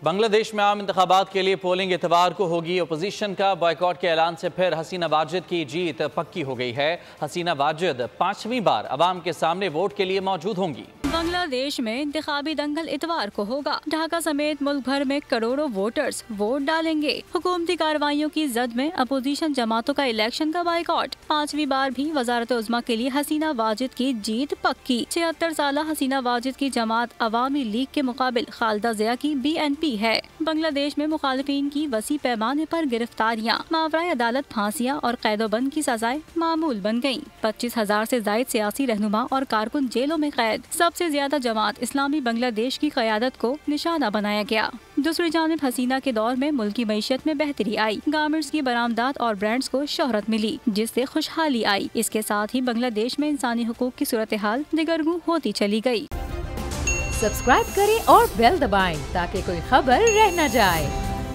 बांग्लादेश में आम इंतखाबात के लिए पोलिंग इतवार को होगी। अपोजिशन का बॉयकॉट के ऐलान से फिर हसीना वाजिद की जीत पक्की हो गई है। हसीना वाजिद 5वीं बार अवाम के सामने वोट के लिए मौजूद होंगी। बांग्लादेश में इंतखाबी दंगल इतवार को होगा। ढाका समेत मुल्क भर में करोड़ों वोटर्स वोट डालेंगे। हुकूमती कार्रवाइयों की जद में अपोजिशन जमातों का इलेक्शन का बाइकॉट। 5वीं बार भी वजारत उज़्मा के लिए हसीना वाजिद की जीत पक्की। 76 साल हसीना वाजिद की जमात अवामी लीग के मुकाबिल खालिदा ज़िया की BNP है। बांग्लादेश में मुखालिफिन की वसी पैमाने पर गिरफ्तारियाँ, मावराए अदालत फांसियाँ और कैदोबंद की सजाएं मामूल बन गयी। 25,000 से जायद सियासी रहनुमा और कारकुन जेलों में कैद। सबसे ज्यादा जमात इस्लामी बांग्लादेश की क़यादत को निशाना बनाया गया। दूसरी जानिब हसीना के दौर में मुल्क की मईशत में बेहतरी आई। गारमेंट्स की बरामदात और ब्रांड्स को शोहरत मिली, जिससे खुशहाली आई। इसके साथ ही बांग्लादेश में इंसानी हुकूक की सूरत हाल दिगरगू होती चली गई। सब्सक्राइब करें और बेल दबाएं ताकि कोई खबर रह न जाए।